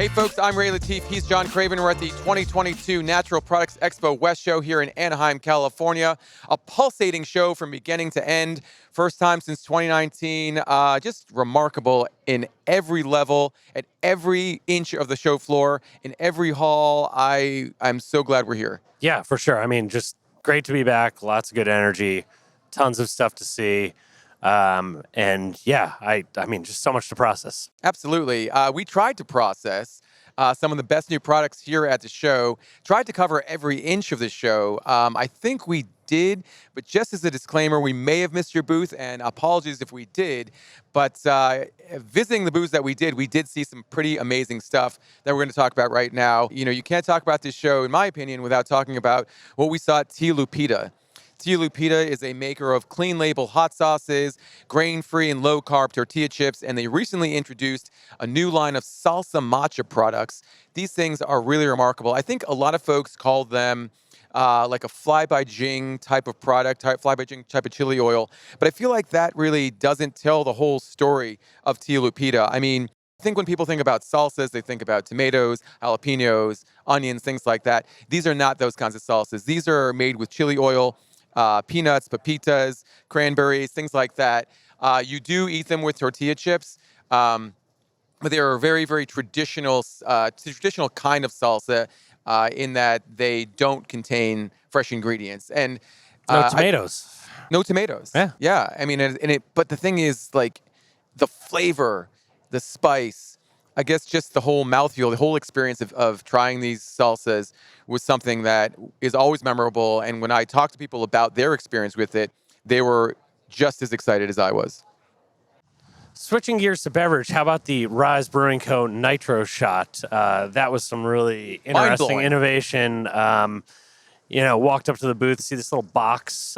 Hey folks, I'm Ray Latif. He's John Craven. We're at the 2022 Natural Products Expo West show here in Anaheim, California. A pulsating show from beginning to end. First time since 2019. Just remarkable in every level, at every inch of the show floor, in every hall. I'm so glad we're here. Yeah, for sure. I mean, just great to be back. Lots of good energy, tons of stuff to see. And yeah, I mean, just so much to process. Absolutely. We tried to process some of the best new products here at the show, tried to cover every inch of the show. I think we did, but just as a disclaimer, we may have missed your booth, and apologies if we did. But visiting the booths that we did see some pretty amazing stuff that we're going to talk about right now. You know, you can't talk about this show, in my opinion, without talking about what we saw at Tia Lupita. Tia Lupita is a maker of clean label hot sauces, grain-free and low-carb tortilla chips, and they recently introduced a new line of salsa matcha products. These things are really remarkable. I think a lot of folks call them like a fly-by-jing type of product, fly-by-jing type of chili oil, but I feel like that really doesn't tell the whole story of Tia Lupita. I mean, I think when people think about salsas, they think about tomatoes, jalapenos, onions, things like that. These are not those kinds of salsas. These are made with chili oil, peanuts, pepitas, cranberries, things like that. You do eat them with tortilla chips, but they are a very, very traditional kind of salsa in that they don't contain fresh ingredients. And No tomatoes. no tomatoes. Yeah. I mean, but the thing is, like, the flavor, the spice, I guess just the whole mouthfeel, the whole experience of trying these salsas was something that is always memorable. And when I talk to people about their experience with it, they were just as excited as I was. Switching gears to beverage, how about the Rise Brewing Co. Nitro Shot? That was some really interesting innovation. Walked up to the booth, see this little box.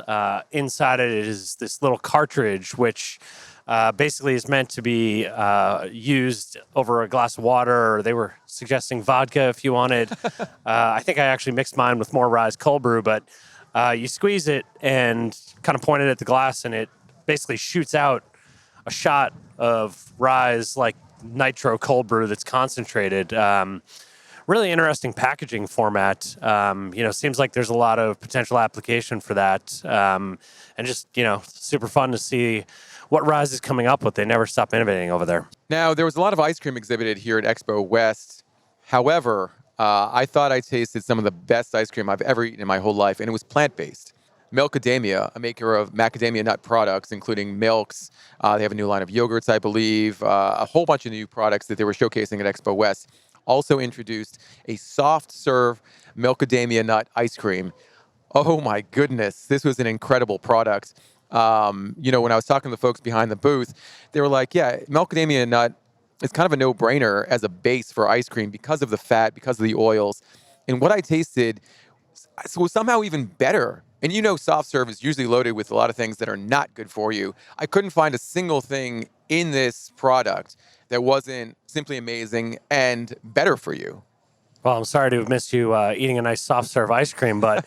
Inside it is this little cartridge, which basically is meant to be used over a glass of water, or they were suggesting vodka if you wanted. I think I actually mixed mine with more Rise cold brew, but you squeeze it and kind of point it at the glass, and it basically shoots out a shot of Rise like nitro cold brew that's concentrated. Really interesting packaging format. Seems like there's a lot of potential application for that. And just, super fun to see what Rise is coming up with. They never stop innovating over there. Now, there was a lot of ice cream exhibited here at Expo West. However, I thought I tasted some of the best ice cream I've ever eaten in my whole life, and it was plant-based. Milkademia, a maker of macadamia nut products, including milks. They have a new line of yogurts, I believe, a whole bunch of new products that they were showcasing at Expo West. Also introduced a soft serve Milkademia nut ice cream. Oh my goodness, this was an incredible product. When I was talking to the folks behind the booth, they were like, yeah, Milkademia nut is kind of a no-brainer as a base for ice cream because of the fat, because of the oils. And what I tasted was somehow even better. And soft serve is usually loaded with a lot of things that are not good for you. I couldn't find a single thing in this product that wasn't simply amazing and better for you. Well, I'm sorry to have missed you eating a nice soft serve ice cream, but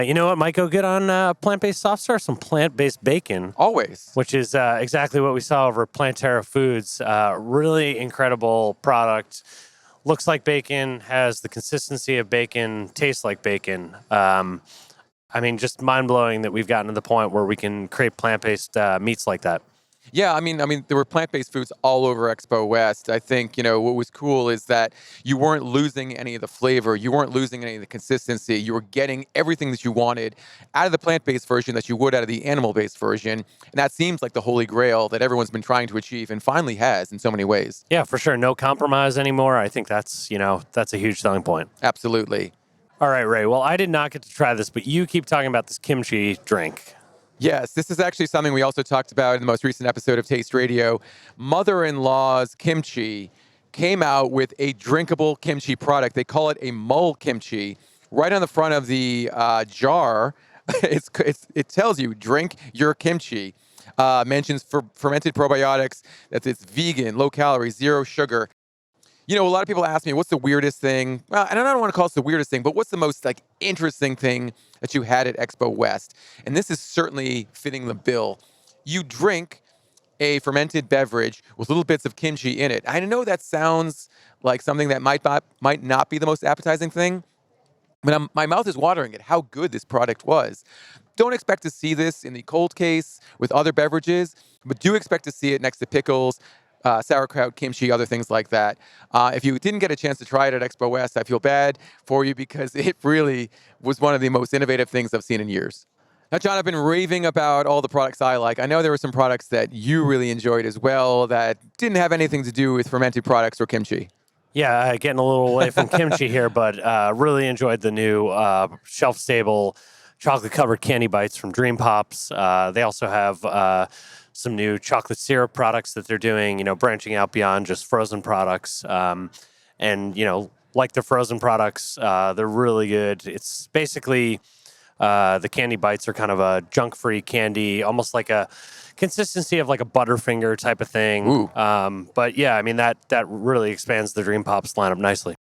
you know what might go good on plant-based soft serve? Some plant-based bacon. Always. Which is exactly what we saw over at Planterra Foods. Really incredible product. Looks like bacon, has the consistency of bacon, tastes like bacon. Just mind-blowing that we've gotten to the point where we can create plant-based meats like that. Yeah, I mean, there were plant-based foods all over Expo West. I think, what was cool is that you weren't losing any of the flavor. You weren't losing any of the consistency. You were getting everything that you wanted out of the plant-based version that you would out of the animal-based version. And that seems like the holy grail that everyone's been trying to achieve and finally has in so many ways. Yeah, for sure. No compromise anymore. I think that's a huge selling point. Absolutely. All right, Ray. Well, I did not get to try this, but you keep talking about this kimchi drink. Yes, this is actually something we also talked about in the most recent episode of Taste Radio. Mother-in-law's Kimchi came out with a drinkable kimchi product. They call it a mul kimchi. Right on the front of the jar, it tells you, drink your kimchi. Mentions fermented probiotics, that it's vegan, low calorie, zero sugar. A lot of people ask me, what's the weirdest thing? Well, and I don't want to call it the weirdest thing, but what's the most interesting thing that you had at Expo West? And this is certainly fitting the bill. You drink a fermented beverage with little bits of kimchi in it. I know that sounds like something that might not be the most appetizing thing, but my mouth is watering at how good this product was. Don't expect to see this in the cold case with other beverages, but do expect to see it next to pickles, sauerkraut, kimchi, other things like that. If you didn't get a chance to try it at Expo West, I feel bad for you because it really was one of the most innovative things I've seen in years. Now, John, I've been raving about all the products I like. I know there were some products that you really enjoyed as well that didn't have anything to do with fermented products or kimchi. Yeah, getting a little away from kimchi here, but really enjoyed the new shelf-stable chocolate-covered candy bites from Dream Pops. They also have some new chocolate syrup products that they're doing, branching out beyond just frozen products. And, like the frozen products, they're really good. It's basically the candy bites are kind of a junk-free candy, almost like a consistency of like a Butterfinger type of thing. Ooh. But yeah, I mean, that really expands the Dream Pops lineup nicely.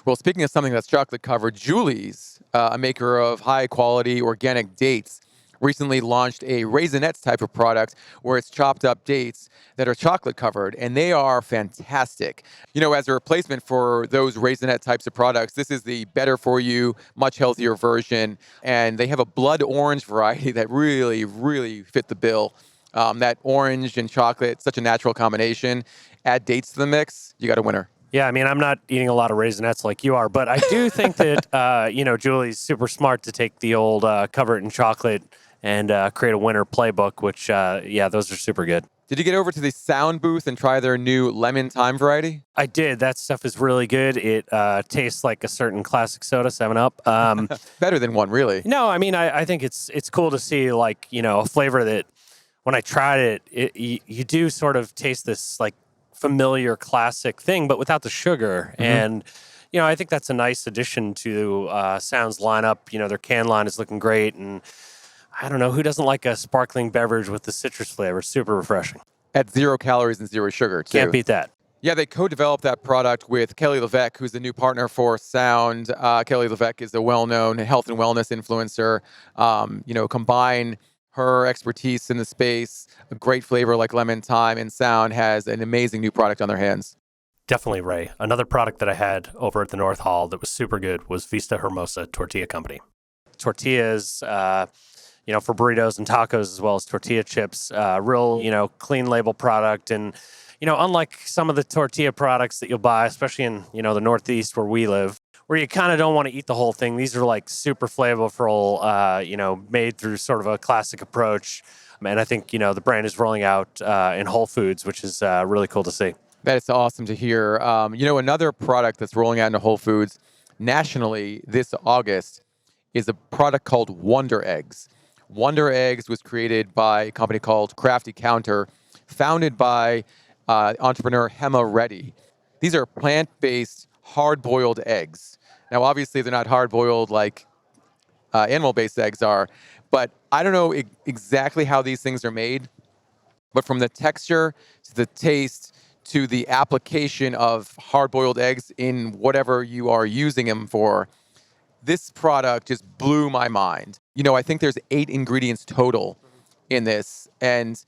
Well, speaking of something that's chocolate covered, Julie's, a maker of high quality organic dates, recently launched a Raisinets type of product where it's chopped up dates that are chocolate covered, and they are fantastic. As a replacement for those Raisinette types of products, this is the better for you, much healthier version, and they have a blood orange variety that really, really fit the bill. That orange and chocolate, such a natural combination. Add dates to the mix, you got a winner. Yeah, I mean, I'm not eating a lot of Raisinets like you are, but I do think that, Julie's super smart to take the old cover it in chocolate and create a winner playbook, which, those are super good. Did you get over to the sound booth and try their new lemon thyme variety? I did. That stuff is really good. It tastes like a certain classic soda, 7-Up. Better than one, really. No, I mean, I think it's cool to see, like, a flavor that when I tried it, you do sort of taste this, like, familiar classic thing, but without the sugar. Mm-hmm. And, I think that's a nice addition to Sound's lineup. Their can line is looking great. And I don't know, who doesn't like a sparkling beverage with the citrus flavor? Super refreshing. At 0 calories and 0 sugar, too. Can't beat that. Yeah, they co-developed that product with Kelly LeVeque, who's the new partner for Sound. Kelly LeVeque is a well-known health and wellness influencer. Combine her expertise in the space, a great flavor like lemon thyme, and Sound has an amazing new product on their hands. Definitely, Ray. Another product that I had over at the North Hall that was super good was Vista Hermosa Tortilla Company. Tortillas, for burritos and tacos, as well as tortilla chips, real, clean label product. And, unlike some of the tortilla products that you'll buy, especially in, the Northeast where we live, where you kind of don't want to eat the whole thing. These are like super flavorful, made through sort of a classic approach. And I think, the brand is rolling out in Whole Foods, which is really cool to see. That is awesome to hear. Another product that's rolling out into Whole Foods nationally this August is a product called Wonder Eggs. Wonder Eggs was created by a company called Crafty Counter, founded by entrepreneur Hema Reddy. These are plant-based, hard-boiled eggs. Now, obviously, they're not hard-boiled like animal-based eggs are, but I don't know exactly how these things are made, but from the texture to the taste to the application of hard-boiled eggs in whatever you are using them for, this product just blew my mind. I think there's 8 ingredients total in this, and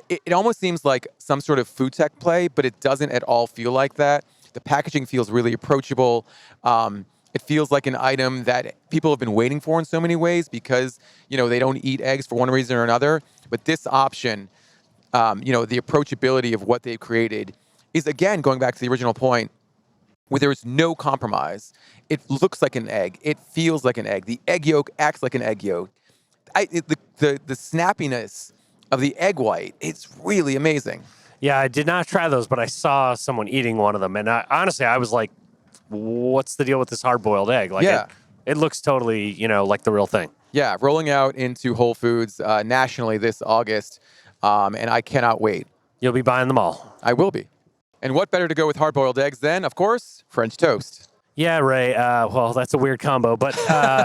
it almost seems like some sort of food tech play, but it doesn't at all feel like that. The packaging feels really approachable. It feels like an item that people have been waiting for in so many ways because, they don't eat eggs for one reason or another. But this option, the approachability of what they've created is, again, going back to the original point, where there's no compromise. It looks like an egg. It feels like an egg. The egg yolk acts like an egg yolk. The snappiness of the egg white, it's really amazing. Yeah, I did not try those, but I saw someone eating one of them. And honestly, I was like, what's the deal with this hard-boiled egg? Like, yeah. It looks totally, like the real thing. Yeah, rolling out into Whole Foods nationally this August, and I cannot wait. You'll be buying them all. I will be. And what better to go with hard-boiled eggs than, of course, French toast? Yeah, Ray. Well, that's a weird combo. But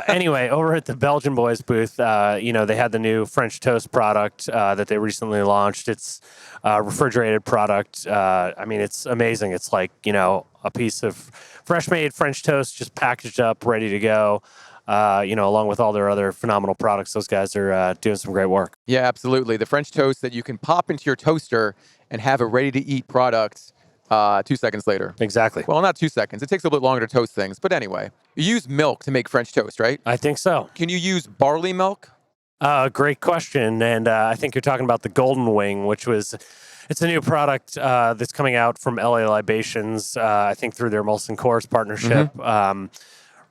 anyway, over at the Belgian Boys booth, they had the new French toast product that they recently launched. It's a refrigerated product. It's amazing. It's like, a piece of fresh-made French toast just packaged up, ready to go. along with all their other phenomenal products. Those guys are doing some great work. Yeah, absolutely. The French toast that you can pop into your toaster and have a ready-to-eat product 2 seconds later. Exactly. Well, not 2 seconds. It takes a little bit longer to toast things. But anyway, you use milk to make French toast, right? I think so. Can you use barley milk? Great question. And I think you're talking about the Golden Wing, it's a new product that's coming out from LA Libations, I think through their Molson Coors partnership.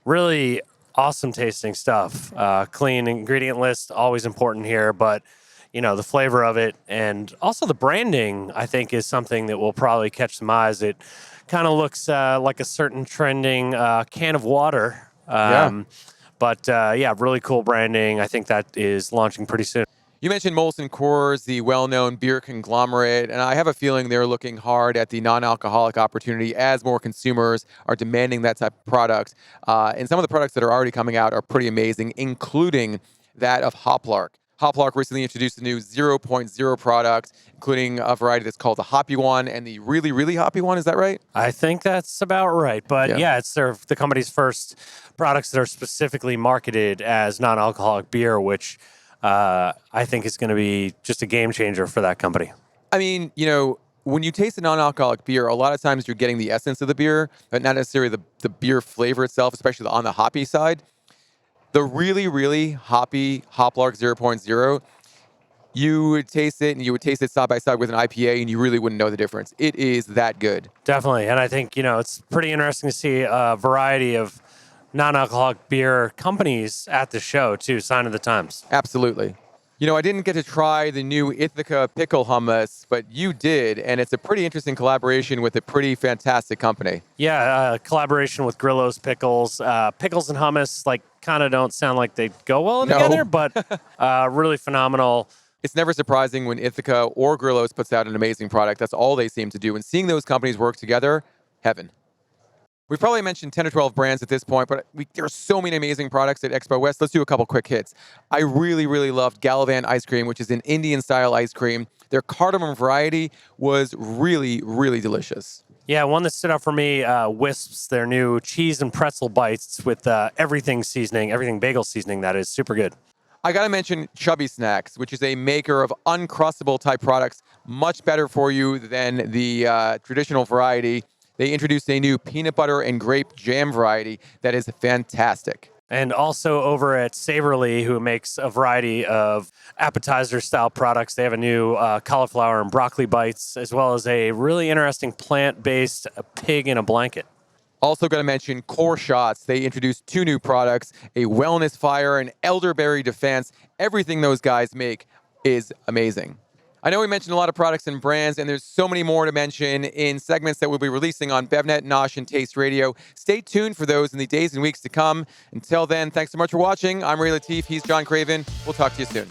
Really awesome tasting stuff. Clean ingredient list, always important here, but the flavor of it and also the branding, I think, is something that will probably catch some eyes. It kind of looks like a certain trending can of water. But really cool branding. I think that is launching pretty soon. You mentioned Molson Coors, the well-known beer conglomerate, and I have a feeling they're looking hard at the non-alcoholic opportunity as more consumers are demanding that type of product. And some of the products that are already coming out are pretty amazing, including that of Hoplark. Hoplark recently introduced a new 0.0 product, including a variety that's called the Hoppy One and the Really, Really Hoppy One. Is that right? I think that's about right. But it's the company's first products that are specifically marketed as non-alcoholic beer, which I think is going to be just a game changer for that company. I mean, when you taste a non-alcoholic beer, a lot of times you're getting the essence of the beer, but not necessarily the beer flavor itself, especially on the hoppy side. The Really, Really Hoppy Hoplark 0.0, you would taste it, and you would taste it side by side with an IPA, and you really wouldn't know the difference. It is that good. Definitely. And I think, it's pretty interesting to see a variety of non-alcoholic beer companies at the show, too. Sign of the times. Absolutely. I didn't get to try the new Ithaca pickle hummus, but you did, and it's a pretty interesting collaboration with a pretty fantastic company. Yeah, collaboration with Grillo's Pickles. Pickles and hummus, kind of don't sound like they go well together, but really phenomenal. It's never surprising when Ithaca or Grillo's puts out an amazing product. That's all they seem to do. And seeing those companies work together, heaven. We've probably mentioned 10 or 12 brands at this point, but there are so many amazing products at Expo West. Let's do a couple quick hits. I really, really loved Galavan ice cream, which is an Indian-style ice cream. Their cardamom variety was really, really delicious. Yeah, one that stood out for me, Wisps, their new cheese and pretzel bites with everything bagel seasoning, that is super good. I got to mention Chubby Snacks, which is a maker of uncrustable type products, much better for you than the traditional variety. They introduced a new peanut butter and grape jam variety that is fantastic. And also over at Savorly, who makes a variety of appetizer-style products. They have a new cauliflower and broccoli bites, as well as a really interesting plant-based pig in a blanket. Also going to mention Core Shots. They introduced 2 new products, a Wellness Fire and Elderberry Defense. Everything those guys make is amazing. I know we mentioned a lot of products and brands, and there's so many more to mention in segments that we'll be releasing on BevNet, Nosh, and Taste Radio. Stay tuned for those in the days and weeks to come. Until then, thanks so much for watching. I'm Latif. He's John Craven. We'll talk to you soon.